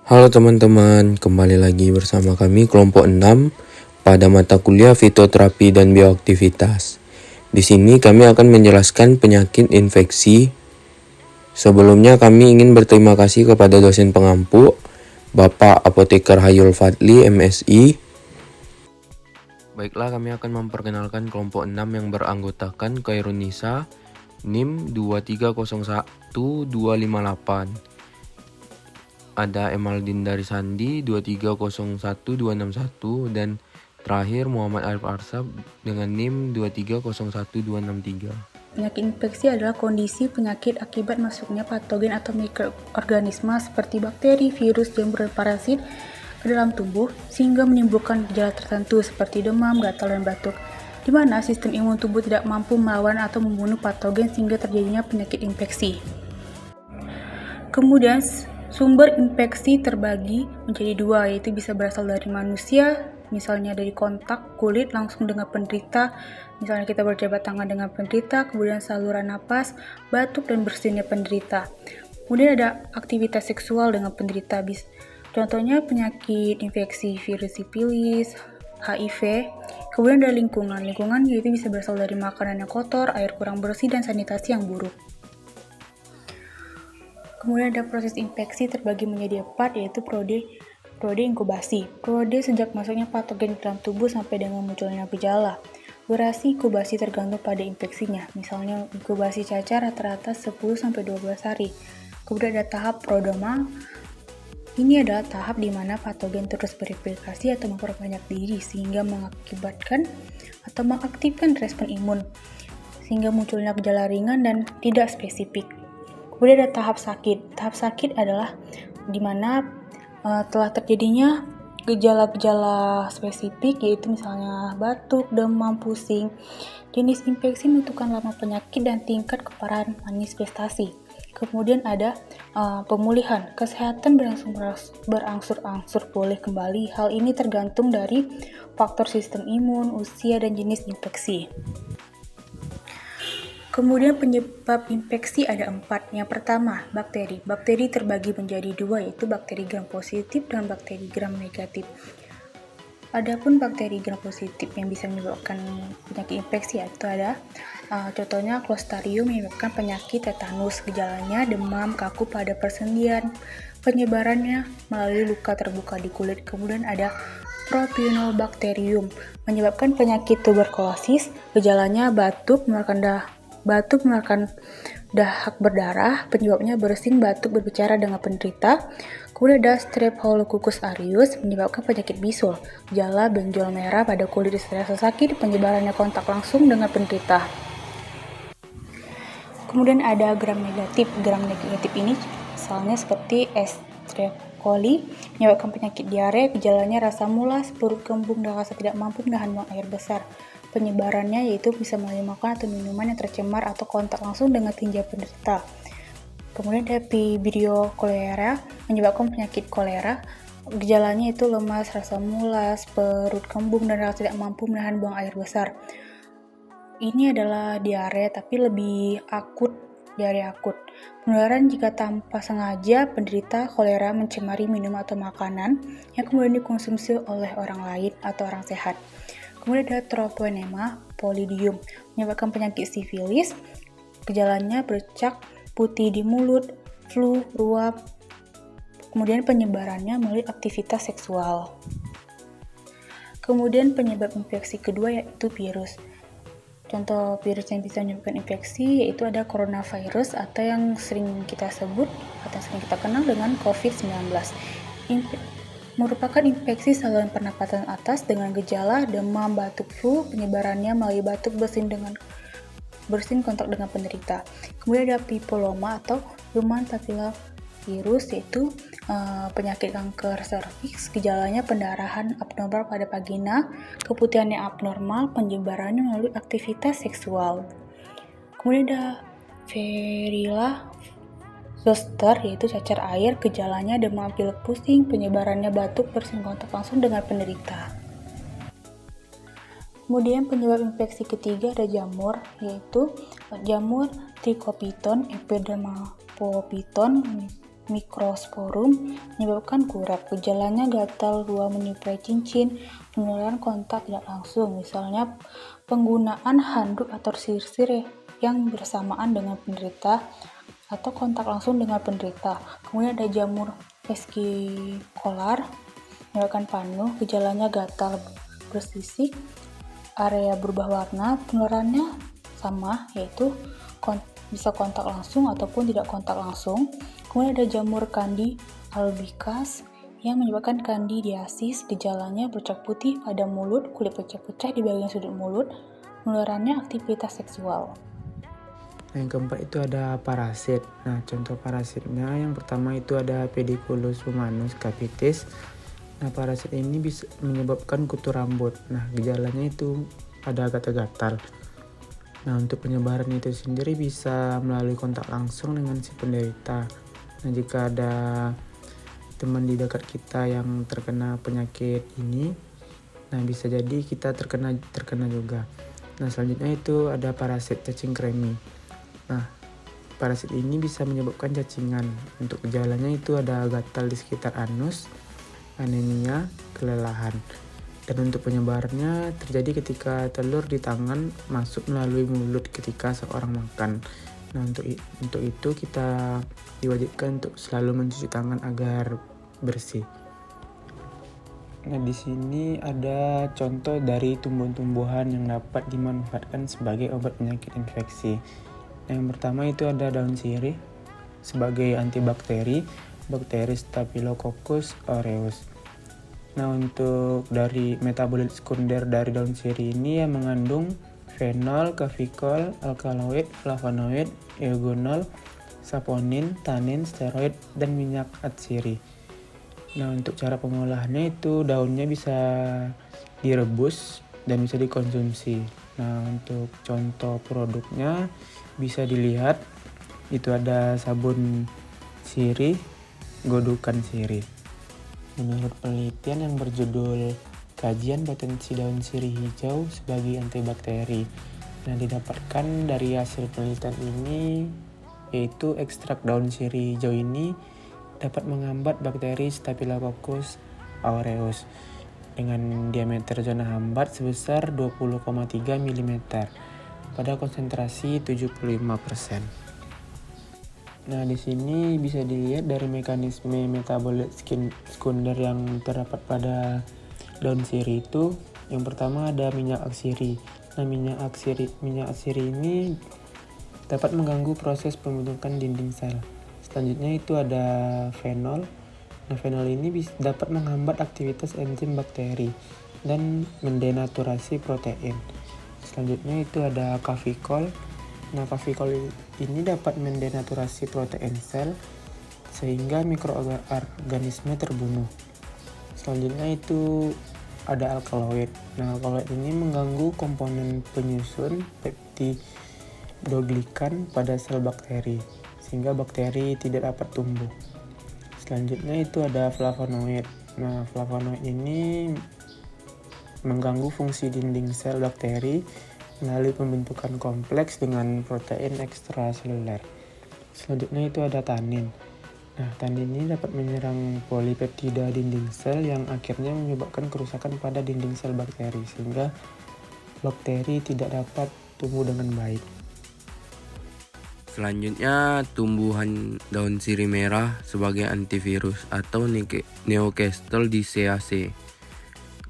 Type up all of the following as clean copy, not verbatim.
Halo teman-teman, kembali lagi bersama kami kelompok 6 pada mata kuliah fitoterapi dan bioaktivitas. Di sini kami akan menjelaskan penyakit infeksi. Sebelumnya kami ingin berterima kasih kepada dosen pengampu, Bapak Apoteker Hayul Fadli, MSI. Baiklah, kami akan memperkenalkan kelompok 6 yang beranggotakan Khairunisa, NIM 2301258. Ada Emaldin dari Sandi 2301261 dan terakhir Muhammad Arif Arsab dengan NIM 2301263. Penyakit infeksi adalah kondisi penyakit akibat masuknya patogen atau mikroorganisme seperti bakteri, virus, jamur, dan parasit ke dalam tubuh sehingga menimbulkan gejala tertentu seperti demam, gatal, dan batuk, di mana sistem imun tubuh tidak mampu melawan atau membunuh patogen sehingga terjadinya penyakit infeksi. Kemudian sumber infeksi terbagi menjadi dua, yaitu bisa berasal dari manusia, misalnya dari kontak kulit langsung dengan penderita, misalnya kita berjabat tangan dengan penderita, kemudian saluran napas, batuk, dan bersinnya penderita. Kemudian ada aktivitas seksual dengan penderita, contohnya penyakit infeksi virus sipilis, HIV. Kemudian ada lingkungan yaitu bisa berasal dari makanan yang kotor, air kurang bersih, dan sanitasi yang buruk. Kemudian ada proses infeksi terbagi menjadi 4, yaitu periode inkubasi. Periode sejak masuknya patogen ke dalam tubuh sampai dengan munculnya gejala. Durasi inkubasi tergantung pada infeksinya. Misalnya inkubasi cacar rata-rata 10-12 hari. Kemudian ada tahap prodroma. Ini adalah tahap di mana patogen terus bereplikasi atau memperbanyak diri sehingga mengakibatkan atau mengaktifkan respon imun sehingga munculnya gejala ringan dan tidak spesifik. Kemudian ada tahap sakit. Tahap sakit adalah di mana telah terjadinya gejala-gejala spesifik, yaitu misalnya batuk, demam, pusing. Jenis infeksi menentukan lama penyakit dan tingkat keparahan manifestasi. Kemudian ada pemulihan. Kesehatan berangsur-angsur pulih kembali. Hal ini tergantung dari faktor sistem imun, usia, dan jenis infeksi. Kemudian penyebab infeksi ada 4. Yang pertama, bakteri. Bakteri terbagi menjadi 2, yaitu bakteri gram positif dan bakteri gram negatif. Adapun bakteri gram positif yang bisa menyebabkan penyakit infeksi yaitu ada contohnya Clostridium menyebabkan penyakit tetanus. Gejalanya demam, kaku pada persendian, penyebarannya melalui luka terbuka di kulit. Kemudian ada Propionibacterium menyebabkan penyakit tuberkulosis. Gejalanya batuk, mengeluarkan dahak berdarah, penyebabnya bersin, batuk, berbicara dengan penderita. Kemudian ada Streptococcus aureus menyebabkan penyakit bisul, gejala benjol merah pada kulit serasa sakit, penyebarannya kontak langsung dengan penderita. Kemudian ada gram negatif. Gram negatif ini misalnya seperti Escherichia coli menyebabkan penyakit diare, gejalanya rasa mulas, perut kembung, dan rasa tidak mampu menahan buang air besar. Penyebarannya yaitu bisa melalui makanan atau minuman yang tercemar atau kontak langsung dengan tinja penderita. Kemudian ada Vibrio cholerae menyebabkan penyakit kolera. Gejalanya itu lemas, rasa mulas, perut kembung, dan rasa tidak mampu menahan buang air besar. Ini adalah diare tapi lebih akut, diare akut. Penularan jika tanpa sengaja penderita kolera mencemari minum atau makanan yang kemudian dikonsumsi oleh orang lain atau orang sehat. Kemudian ada Troponema pallidum menyebabkan penyakit sifilis. Gejalanya bercak putih di mulut, flu, ruam. Kemudian penyebarannya melalui aktivitas seksual. Kemudian penyebab infeksi kedua yaitu virus. Contoh virus yang bisa menyebabkan infeksi yaitu ada coronavirus atau yang sering kita sebut atau sering kita kenal dengan COVID-19. Merupakan infeksi saluran pernapasan atas dengan gejala demam, batuk, flu. Penyebarannya melalui batuk, bersin kontak dengan penderita. Kemudian ada papilloma atau human papillomavirus yaitu penyakit kanker serviks. Gejalanya pendarahan abnormal pada vagina, keputihan yang abnormal, penyebarannya melalui aktivitas seksual. Kemudian ada Varicella zoster yaitu cacar air, gejalanya demam, pilek, pusing, penyebarannya batuk, bersin kontak langsung dengan penderita. Kemudian penyebab infeksi ketiga ada jamur, yaitu jamur Trichopiton, Epidermophyton Microsporum menyebabkan kurap. Gejalanya gatal ruam menyerupai cincin, penularan kontak tidak langsung, misalnya penggunaan handuk atau sisir yang bersamaan dengan penderita atau kontak langsung dengan penderita. Kemudian ada jamur vesikular menyebabkan panuh, gejalanya gatal bersisik, area berubah warna, penularannya sama, yaitu bisa kontak langsung ataupun tidak kontak langsung. Kemudian ada jamur Candida albicans yang menyebabkan kandidiasis, gejalanya bercak putih pada mulut, kulit pecah-pecah di bagian sudut mulut, penularannya aktivitas seksual. Nah, yang keempat itu ada parasit. Nah, contoh parasitnya yang pertama itu ada Pediculus humanus capitis. Nah, parasit ini bisa menyebabkan kutu rambut. Nah, gejalanya itu ada gatal-gatal. Nah, untuk penyebaran itu sendiri bisa melalui kontak langsung dengan si penderita. Nah, jika ada teman di dekat kita yang terkena penyakit ini, nah bisa jadi kita terkena juga. Nah, selanjutnya itu ada parasit cacing kremi. Nah, parasit ini bisa menyebabkan cacingan. Untuk gejalanya itu ada gatal di sekitar anus, anemia, kelelahan. Dan untuk penyebarannya terjadi ketika telur di tangan masuk melalui mulut ketika seorang makan. Nah, untuk itu kita diwajibkan untuk selalu mencuci tangan agar bersih. Nah, di sini ada contoh dari tumbuh-tumbuhan yang dapat dimanfaatkan sebagai obat penyakit infeksi. Nah, yang pertama itu ada daun sirih sebagai antibakteri, bakteri Staphylococcus aureus. Nah, untuk dari metabolit sekunder dari daun sirih ini yang mengandung fenol, kafikol, alkaloid, flavonoid, eugenol, saponin, tanin, steroid, dan minyak atsiri. Nah, untuk cara pengolahannya itu daunnya bisa direbus dan bisa dikonsumsi. Nah, untuk contoh produknya bisa dilihat itu ada sabun sirih, godukan sirih. Menurut penelitian yang berjudul Kajian Potensi Daun Sirih Hijau sebagai Antibakteri, nah didapatkan dari hasil penelitian ini yaitu ekstrak daun sirih hijau ini dapat menghambat bakteri Staphylococcus aureus dengan diameter zona hambat sebesar 20,3 mm pada konsentrasi 75%. Nah, di sini bisa dilihat dari mekanisme metabolit sekunder yang terdapat pada daun sirih itu. Yang pertama ada minyak atsiri. Nah, minyak atsiri ini dapat mengganggu proses pembentukan dinding sel. Selanjutnya itu ada fenol. Nah, fenol ini dapat menghambat aktivitas enzim bakteri dan mendenaturasi protein. Selanjutnya itu ada kafikol. Nah, kafikol ini dapat mendenaturasi protein sel sehingga mikroorganisme terbunuh. Selanjutnya itu ada alkaloid. Nah, alkaloid ini mengganggu komponen penyusun peptidoglikan pada sel bakteri sehingga bakteri tidak dapat tumbuh. Selanjutnya itu ada flavonoid. Nah, flavonoid ini mengganggu fungsi dinding sel bakteri melalui pembentukan kompleks dengan protein ekstraseluler. Selanjutnya itu ada tanin. Nah, tanin ini dapat menyerang polipeptida dinding sel yang akhirnya menyebabkan kerusakan pada dinding sel bakteri sehingga bakteri tidak dapat tumbuh dengan baik. Selanjutnya, tumbuhan daun sirih merah sebagai antivirus atau Neocastel diseaceae.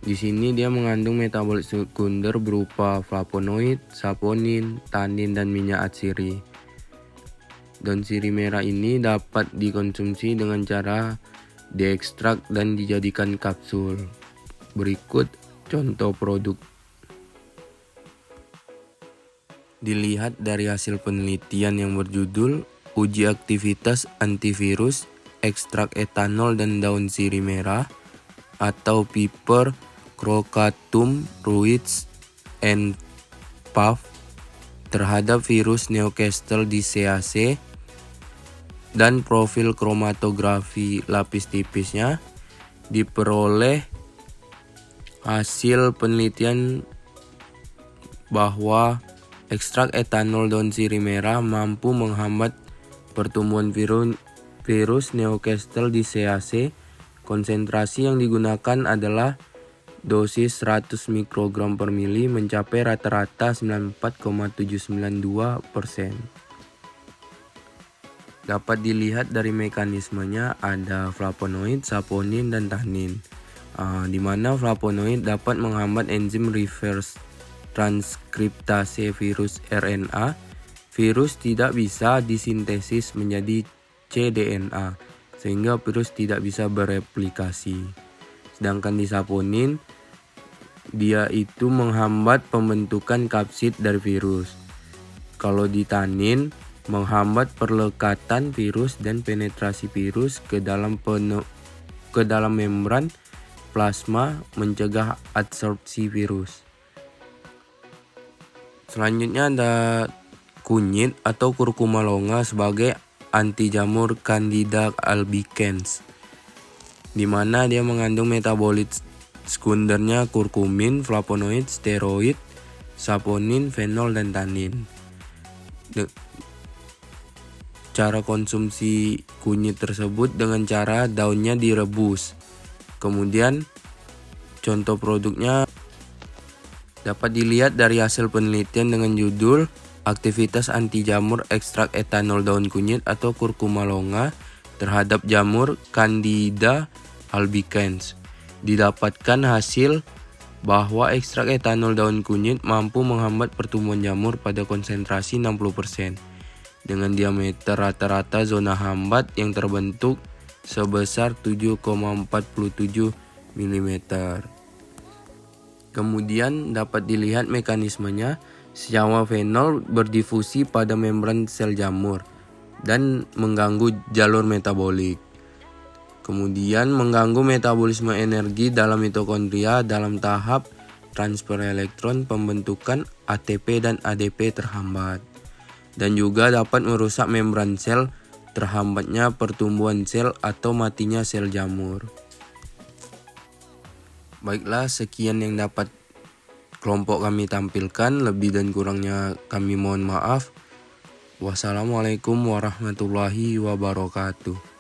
Di sini dia mengandung metabolit sekunder berupa flavonoid, saponin, tanin, dan minyak atsiri. Daun sirih merah ini dapat dikonsumsi dengan cara diekstrak dan dijadikan kapsul. Berikut contoh produk. Dilihat dari hasil penelitian yang berjudul Uji Aktivitas Antivirus, Ekstrak Etanol dan Daun Sirih Merah atau Piper Crocatum Ruiz and Puff terhadap virus Neocastel diseaceae dan profil kromatografi lapis tipisnya, diperoleh hasil penelitian bahwa ekstrak etanol daun sirih merah mampu menghambat pertumbuhan virus Newcastle disease. Konsentrasi yang digunakan adalah dosis 100 mikrogram per mili mencapai rata-rata 94,792%. Dapat dilihat dari mekanismenya ada flavonoid, saponin, dan tannin. Di mana flavonoid dapat menghambat enzim reverse transkriptase virus RNA. Virus tidak bisa disintesis menjadi cDNA, sehingga virus tidak bisa bereplikasi. Sedangkan di saponin, dia itu menghambat pembentukan kapsid dari virus. Kalau di tannin, menghambat perlekatan virus dan penetrasi virus ke dalam membran plasma, mencegah adsorpsi virus. Selanjutnya ada kunyit atau kurkuma longa sebagai anti jamur Candida albicans, di mana dia mengandung metabolit sekundernya kurkumin, flavonoid, steroid, saponin, fenol, dan tannin. Cara konsumsi kunyit tersebut dengan cara daunnya direbus. Kemudian contoh produknya dapat dilihat dari hasil penelitian dengan judul aktivitas anti jamur ekstrak etanol daun kunyit atau kurkuma longa terhadap jamur Candida albicans. Didapatkan hasil bahwa ekstrak etanol daun kunyit mampu menghambat pertumbuhan jamur pada konsentrasi 60% dengan diameter rata-rata zona hambat yang terbentuk sebesar 7,47 mm. Kemudian dapat dilihat mekanismenya. Senyawa fenol berdifusi pada membran sel jamur dan mengganggu jalur metabolik. Kemudian mengganggu metabolisme energi dalam mitokondria dalam tahap transfer elektron, pembentukan ATP dan ADP terhambat. Dan juga dapat merusak membran sel, terhambatnya pertumbuhan sel atau matinya sel jamur. Baiklah, sekian yang dapat kelompok kami tampilkan, lebih dan kurangnya kami mohon maaf. Wassalamualaikum warahmatullahi wabarakatuh.